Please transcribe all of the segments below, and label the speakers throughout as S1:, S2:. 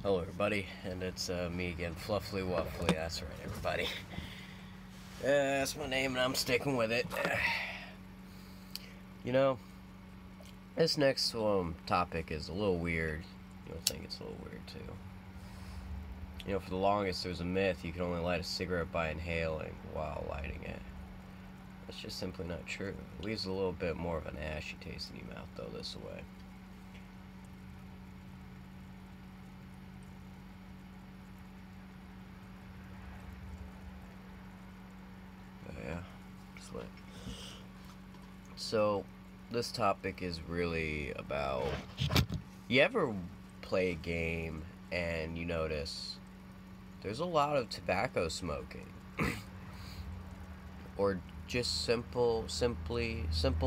S1: Hello everybody, and it's me again, Fluffly Wuffly, that's right everybody. That's my name and I'm sticking with it. You know, this next topic is a little weird. You'll think it's a little weird too. You know, for the longest there's a myth you can only light a cigarette by inhaling while lighting it. That's just simply not true. It leaves a little bit more of an ashy taste in your mouth though this way. Yeah, slick. So, this topic is really about, you ever play a game and you notice there's a lot of tobacco smoking or just simple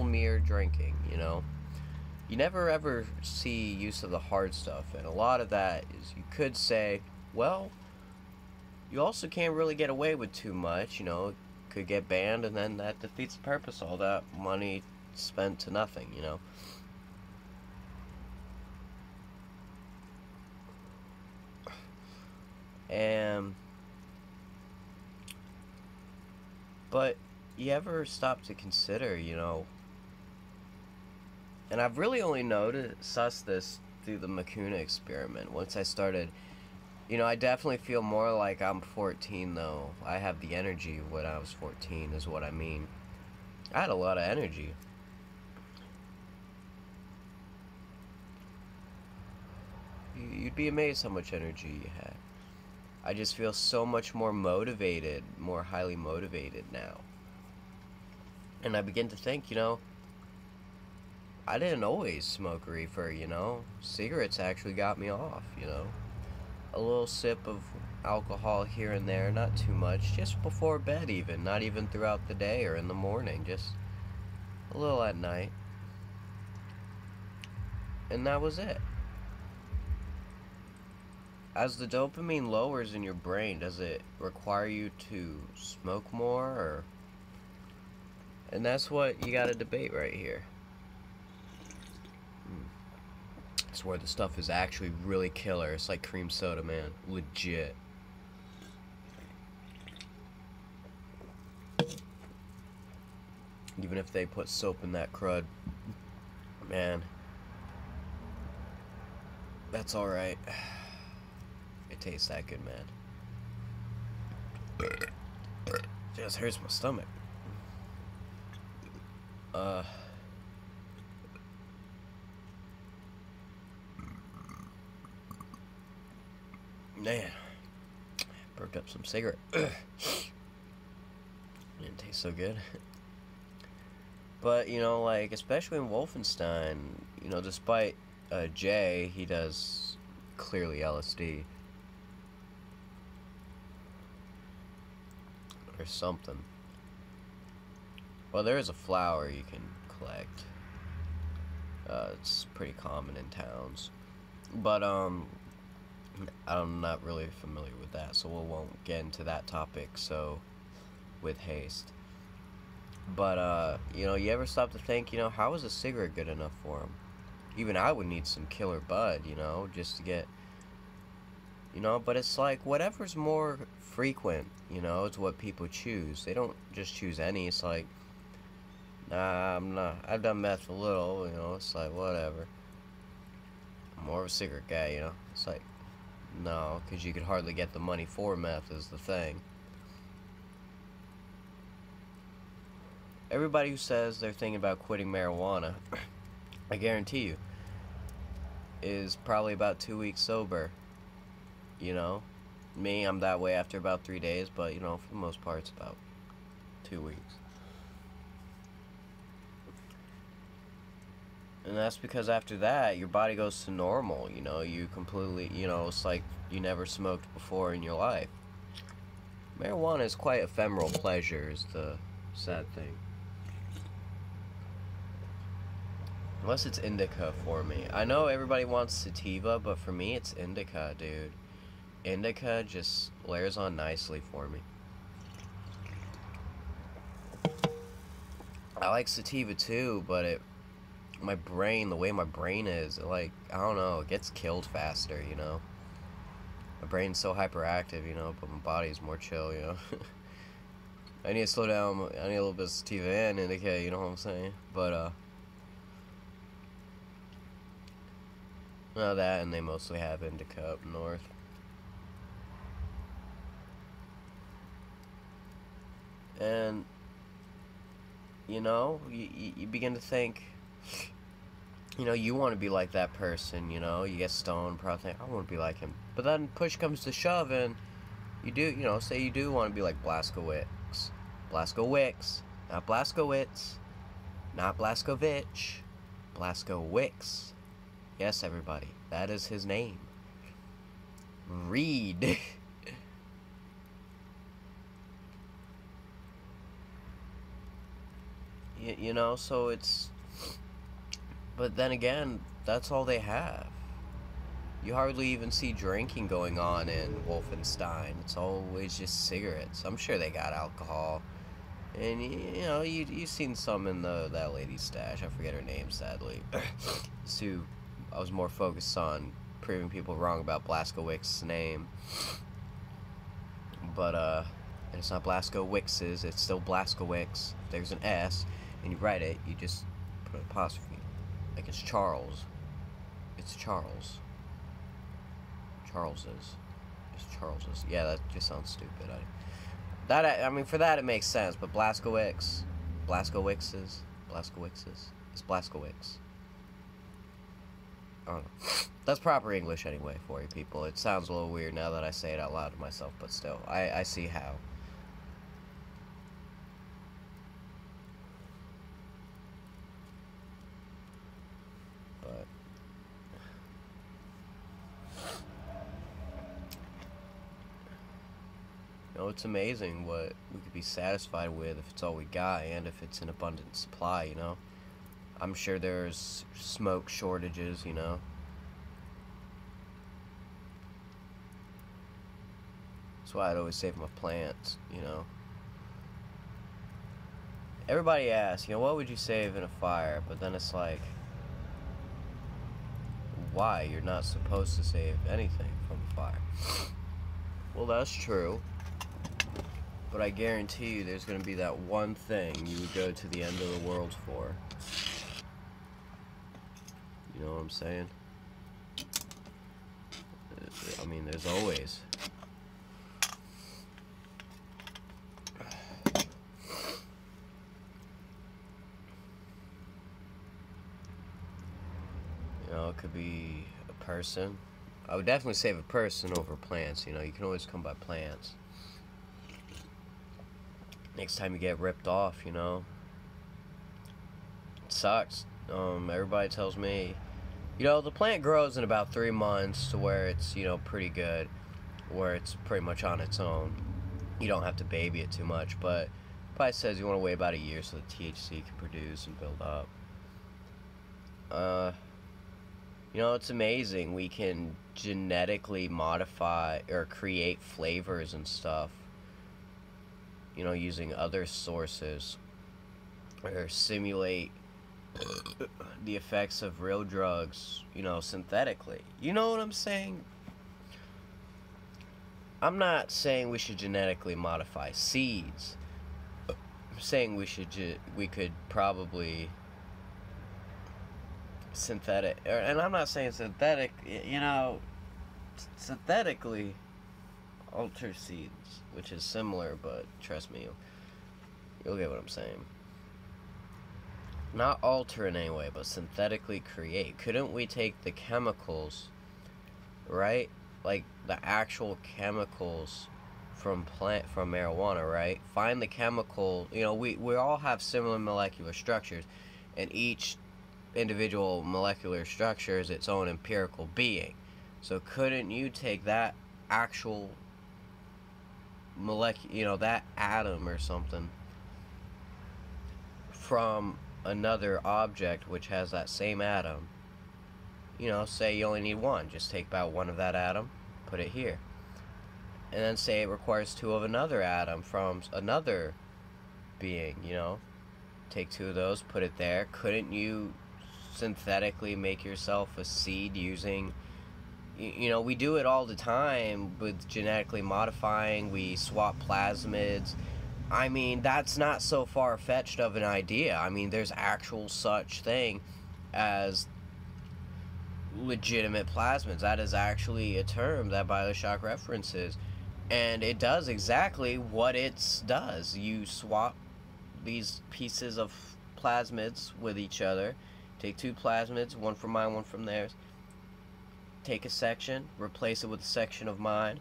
S1: mere drinking, you know? You never ever see use of the hard stuff, and a lot of that is, you could say, well, you also can't really get away with too much, you know? Could get banned, and then that defeats the purpose. All that money spent to nothing, you know. And but you ever stop to consider, you know, and I've really only sussed this through the Makuna experiment. Once I started, you know, I definitely feel more like I'm 14 though. I have the energy of when I was 14 is what I mean. I had a lot of energy. You'd be amazed how much energy you had. I just feel so much more motivated, more highly motivated now. And I begin to think, you know, I didn't always smoke reefer, you know. Cigarettes actually got me off, you know. A little sip of alcohol here and there, not too much, just before bed even, not even throughout the day or in the morning, just a little at night. And that was it. As the dopamine lowers in your brain, does it require you to smoke more, or? And that's what you gotta debate right here. It's where the stuff is actually really killer. It's like cream soda, man. Legit. Even if they put soap in that crud, man, that's alright. It tastes that good, man. Just hurts my stomach. Man, burped up some cigarette. Didn't taste so good. But, you know, like, especially in Wolfenstein, you know, despite Jay, he does clearly LSD. Or something. Well, there is a flower you can collect. It's pretty common in towns. But, I'm not really familiar with that, so we won't get into that topic so with haste. But, you know, you ever stop to think, you know, how is a cigarette good enough for him? Even I would need some killer bud, you know, just to get, you know, but it's like, whatever's more frequent, you know, it's what people choose. They don't just choose any. It's like, nah, I've done meth a little, you know, it's like, whatever. I'm more of a cigarette guy, you know. It's like, no, because you could hardly get the money for meth is the thing. Everybody who says they're thinking about quitting marijuana, I guarantee you, is probably about 2 weeks sober. You know? Me, I'm that way after about 3 days, but, you know, for the most part, it's about 2 weeks. And that's because after that, your body goes to normal, you know? You completely, you know, it's like you never smoked before in your life. Marijuana is quite ephemeral pleasure, is the sad thing. Unless it's indica for me. I know everybody wants sativa, but for me it's indica, dude. Indica just layers on nicely for me. I like sativa too, but my brain, the way my brain is, like, I don't know, it gets killed faster, you know? My brain's so hyperactive, you know, but my body's more chill, you know. I need to slow down. I need a little bit of sativa and indica, you know what I'm saying? But, well, that, and they mostly have indica up north. And, you know, you begin to think, you know, you want to be like that person, you know, you get stoned, probably think, I want to be like him. But then push comes to shove, and you do, you know, say you do want to be like Blazkowicz. Blazkowicz. Not Blazkowicz. Not Blazkowicz. Blazkowicz. Yes, everybody. That is his name. Read. You know, so it's... But then again, that's all they have. You hardly even see drinking going on in Wolfenstein. It's always just cigarettes. I'm sure they got alcohol. And, you know, you've seen some in that lady's stash. I forget her name, sadly. So, I was more focused on proving people wrong about Blazkowicz's name. But, and it's not Blazkowicz's, it's still Blazkowicz. There's an S, and you write it, you just put an apostrophe. Like it's Charles. It's Charles. Charles's. It's Charles's. Yeah, that just sounds stupid. I mean, for that it makes sense, but Blazkowicz. Blazkowicz's. It's Blazkowicz. I don't know. That's proper English anyway for you people. It sounds a little weird now that I say it out loud to myself, but still, I see how. But you know, it's amazing what we could be satisfied with if it's all we got and if it's an abundant supply, you know. I'm sure there's smoke shortages, you know. That's why I'd always save my plants, you know. Everybody asks, you know, what would you save in a fire? But then it's like, why? You're not supposed to save anything from a fire. Well, that's true. But I guarantee you there's going to be that one thing you would go to the end of the world for. You know what I'm saying? I mean, there's always. You know, it could be a person. I would definitely save a person over plants, you know. You can always come by plants. Next time you get ripped off, you know. It sucks. Everybody tells me, you know, the plant grows in about 3 months to where it's, you know, pretty good, where it's pretty much on its own. You don't have to baby it too much, but probably says you want to wait about a year so the THC can produce and build up. You know, it's amazing. We can genetically modify or create flavors and stuff, you know, using other sources, or simulate the effects of real drugs, you know, synthetically. You know what I'm saying? I'm not saying we should genetically modify seeds. I'm saying we could probably synthetic, and I'm not saying synthetic, you know, synthetically alter seeds, which is similar, but trust me, you'll get what I'm saying. Not alter in any way, but synthetically create. Couldn't we take the chemicals, right? Like the actual chemicals from marijuana, right? Find the chemical, you know, we all have similar molecular structures, and each individual molecular structure is its own empirical being. So couldn't you take that actual you know, that atom or something from another object which has that same atom, you know, say you only need one, just take about one of that atom, put it here, and then say it requires 2 of another atom from another being, you know, take 2 of those, put it there. Couldn't you synthetically make yourself a seed using You know, we do it all the time with genetically modifying. We swap plasmids. I mean, that's not so far-fetched of an idea. I mean, there's actual such thing as legitimate plasmids. That is actually a term that Bioshock references. And it does exactly what it does. You swap these pieces of plasmids with each other. Take two plasmids, one from mine, one from theirs. Take a section, replace it with a section of mine,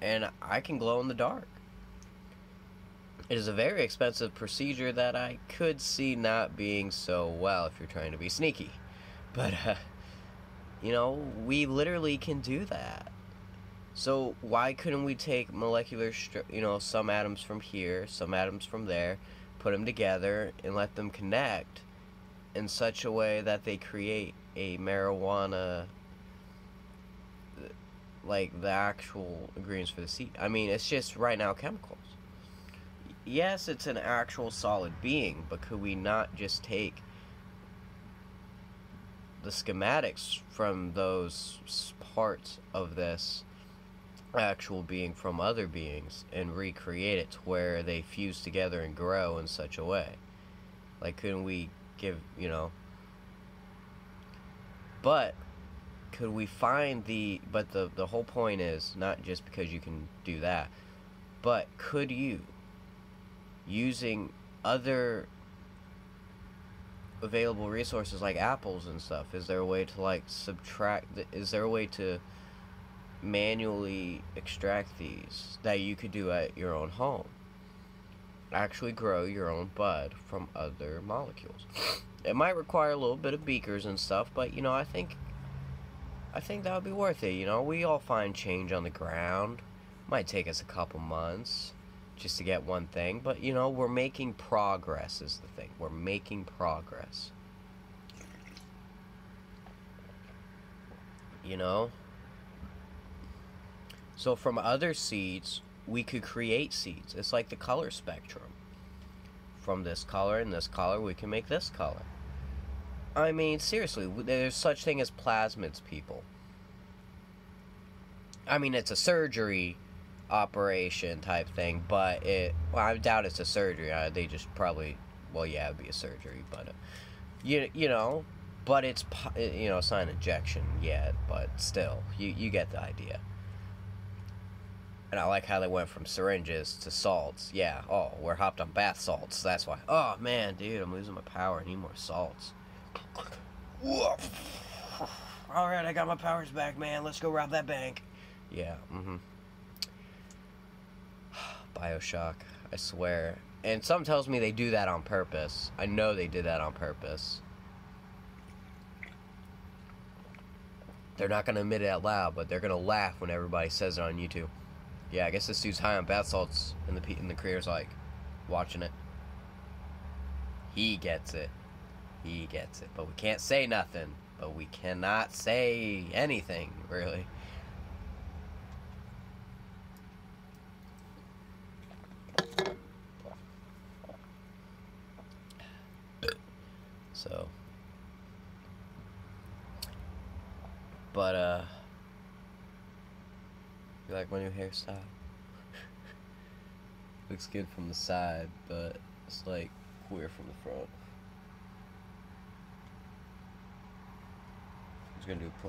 S1: and I can glow in the dark. It is a very expensive procedure that I could see not being so well if you're trying to be sneaky. But, you know, we literally can do that. So why couldn't we take molecular, you know, some atoms from here, some atoms from there, put them together and let them connect in such a way that they create a marijuana, like the actual ingredients for the seed? I mean, it's just right now chemicals. Yes, it's an actual solid being, but could we not just take the schematics from those parts of this actual being from other beings and recreate it to where they fuse together and grow in such a way? Like, couldn't we give, you know, but could we find the whole point is not just because you can do that, but could you, using other available resources like apples and stuff, is there a way to like is there a way to manually extract these that you could do at your own home? Actually grow your own bud from other molecules. It might require a little bit of beakers and stuff, but you know, I think that would be worth it. You know, we all find change on the ground. Might take us a couple months just to get one thing, but you know, we're making progress is the thing. We're making progress. You know? So from other seeds, we could create seeds. It's like the color spectrum. From this color and this color, we can make this color. I mean, seriously, there's such thing as plasmids, people. I mean, it's a surgery operation type thing, but I doubt it's a surgery. They just probably, well, yeah, it'd be a surgery, but you know, but it's, you know, it's not an injection yet, but still, you get the idea. And I like how they went from syringes to salts. Yeah, oh, we're hopped on bath salts, that's why. Oh man, dude, I'm losing my power. I need more salts. Alright, I got my powers back, man. Let's go rob that bank. Yeah, Bioshock, I swear. And something tells me they do that on purpose. I know they did that on purpose. They're not going to admit it out loud, but they're going to laugh when everybody says it on YouTube. Yeah, I guess this dude's high on bath salts, and the creator's like, watching it. He gets it. He gets it. But we can't say nothing. But we cannot say anything, really. So, but you like my new hairstyle? Looks good from the side, but it's like queer from the front.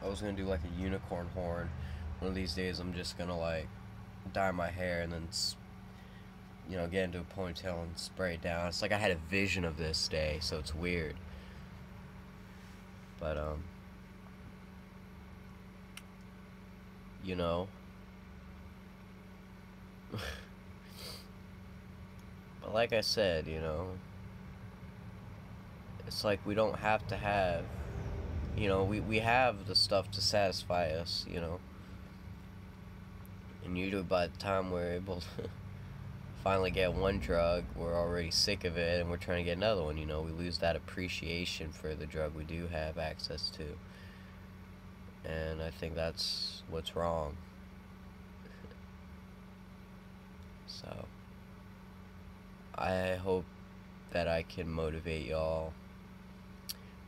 S1: I was gonna do like a unicorn horn. One of these days, I'm just gonna like dye my hair and then, you know, get into a ponytail and spray it down. It's like I had a vision of this day, so it's weird. But you know, but like I said, you know, it's like we don't have to have, you know, we have the stuff to satisfy us, you know. And usually by the time we're able to finally get one drug, we're already sick of it and we're trying to get another one, you know. We lose that appreciation for the drug we do have access to. And I think that's what's wrong. So, I hope that I can motivate y'all.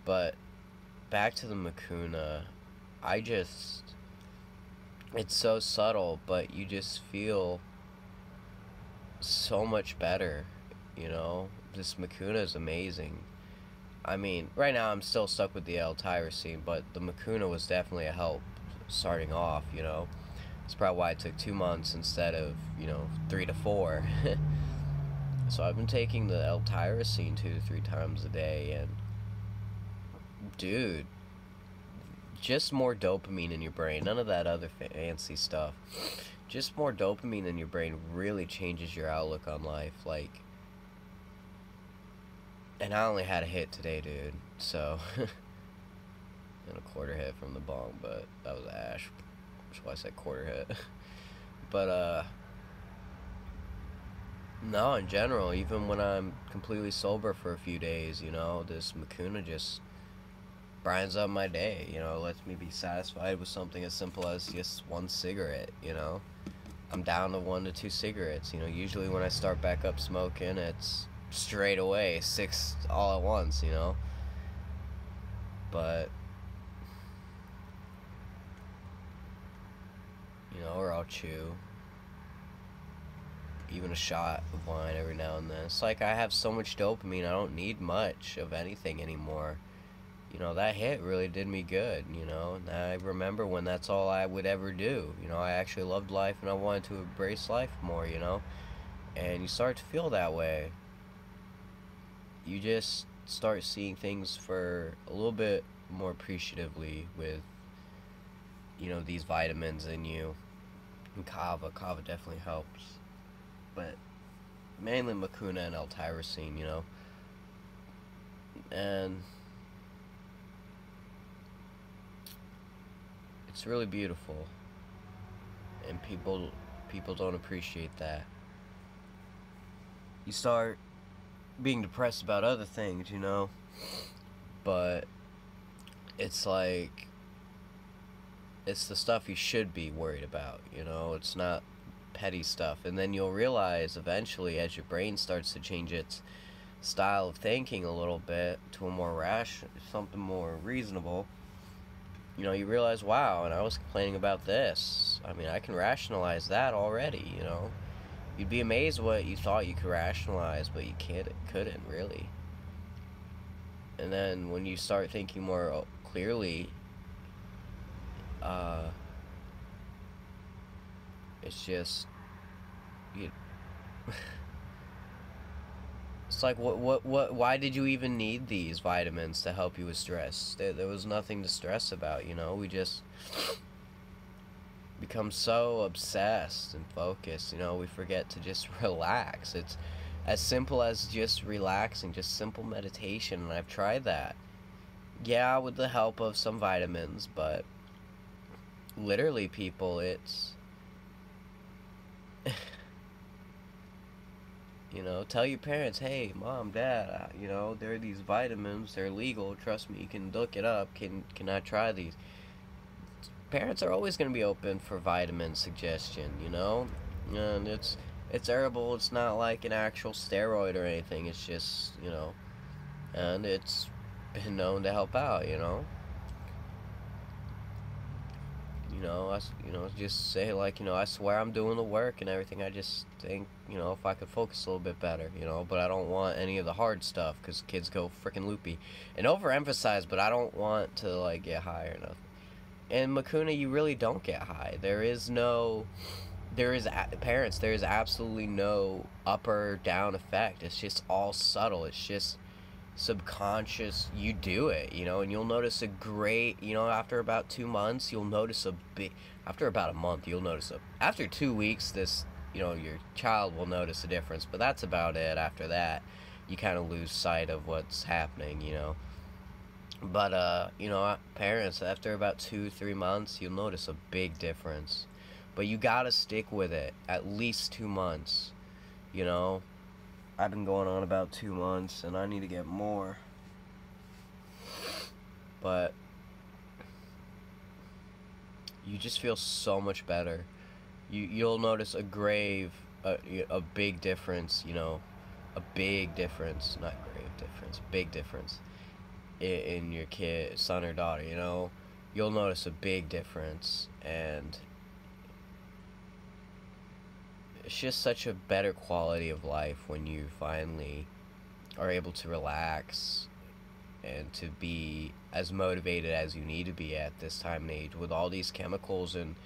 S1: But back to the Mucuna, I just It's so subtle, but you just feel so much better, you know? This Mukuna is amazing. I mean, right now I'm still stuck with the L-tyrosine, but the Mukuna was definitely a help starting off, you know? That's probably why it took 2 months instead of, 3 to 4. So I've been taking the L-tyrosine 2 to 3 times a day, and dude, just more dopamine in your brain. None of that other fancy stuff. Just more dopamine in your brain really changes your outlook on life. Like, and I only had a hit today, dude. So, and a quarter hit from the bong, but that was ash. That's why I said quarter hit. But, no, in general, even when I'm completely sober for a few days, this Mukuna just brightens up my day, lets me be satisfied with something as simple as just one cigarette, I'm down to 1 to 2 cigarettes, usually when I start back up smoking, it's straight away, 6 all at once, but, or I'll chew, even a shot of wine every now and then. It's like I have so much dopamine, I don't need much of anything anymore. That hit really did me good, and I remember when that's all I would ever do. I actually loved life and I wanted to embrace life more, and you start to feel that way. You just start seeing things for a little bit more appreciatively with, these vitamins in you. And kava definitely helps. But mainly Mukuna and L-tyrosine, and it's really beautiful, and people don't appreciate that. You start being depressed about other things, but it's like it's the stuff you should be worried about, it's not petty stuff. And then you'll realize eventually, as your brain starts to change its style of thinking a little bit to a more rational, something more reasonable, you realize, wow, and I was complaining about this. I mean, I can rationalize that already, You'd be amazed what you thought you could rationalize, but you couldn't really. And then when you start thinking more clearly, it's just, it's like, why did you even need these vitamins to help you with stress? There was nothing to stress about, we just become so obsessed and focused, we forget to just relax. It's as simple as just relaxing, just simple meditation, and I've tried that. Yeah, with the help of some vitamins, but literally, people, it's tell your parents, hey, mom, dad, there are these vitamins, they're legal, trust me, you can look it up, can I try these? Parents are always going to be open for vitamin suggestion, and it's herbal, it's not like an actual steroid or anything, it's just, and it's been known to help out, just say, like, I swear I'm doing the work and everything. I just think, if I could focus a little bit better, but I don't want any of the hard stuff because kids go freaking loopy and overemphasize, but I don't want to, like, get high or nothing. And Mukuna, you really don't get high. There is absolutely no up or down effect. It's just all subtle. It's just subconscious. You do it, and you'll notice a great, after about 2 months, you'll notice a big, after about a month, you'll notice after 2 weeks, this, your child will notice a difference, but that's about it. After that, you kind of lose sight of what's happening, but, parents, after about 2-3 months, you'll notice a big difference, but you gotta stick with it at least 2 months, I've been going on about 2 months, and I need to get more. But you just feel so much better. You'll notice a big difference. A big difference, not grave difference, big difference in your kid, son or daughter. You'll notice a big difference, and it's just such a better quality of life when you finally are able to relax and to be as motivated as you need to be at this time and age. With all these chemicals and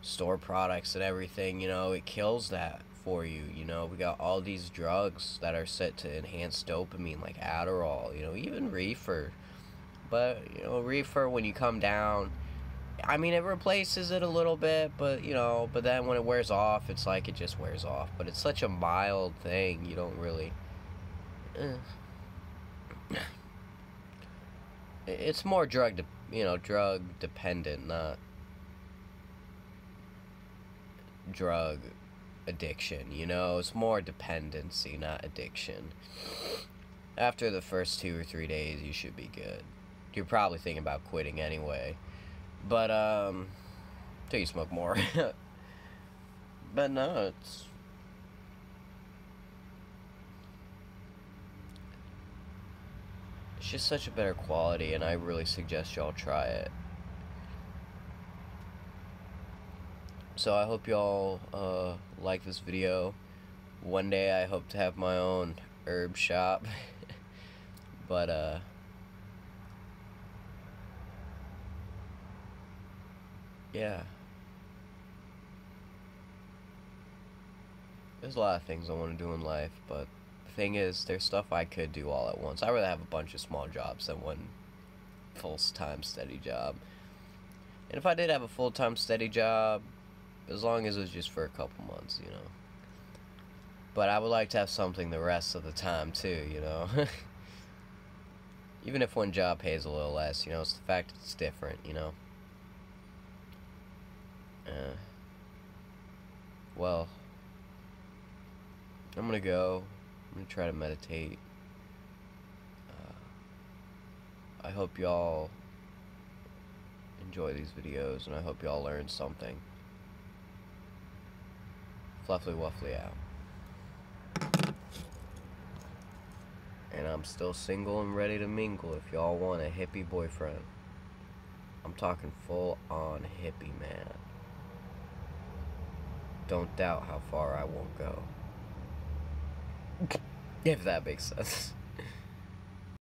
S1: store products and everything, you know, it kills that for you. You know, we got all these drugs that are set to enhance dopamine, like Adderall, you know, even reefer. But, you know, reefer, when you come down, I mean, it replaces it a little bit, but, you know, but then when it wears off, it's like it just wears off. But it's such a mild thing, you don't really... It's more drug dependent, not drug addiction, you know? It's more dependency, not addiction. After the first 2 or 3 days, you should be good. You're probably thinking about quitting anyway. But, till you smoke more. But no, it's just such a better quality, and I really suggest y'all try it. So I hope y'all like this video. One day I hope to have my own herb shop. But yeah. There's a lot of things I want to do in life, but the thing is, there's stuff I could do all at once. I'd rather have a bunch of small jobs than one full-time steady job. And if I did have a full-time steady job, as long as it was just for a couple months, you know. But I would like to have something the rest of the time, too, you know. Even if one job pays a little less, you know, it's the fact it's different, you know. Well, I'm gonna go. I'm gonna try to meditate. I hope y'all enjoy these videos, and I hope y'all learn something. Fluffly Wuffly out. And I'm still single and ready to mingle if y'all want a hippie boyfriend. I'm talking full on hippie, man. Don't doubt how far I won't go. If that makes sense.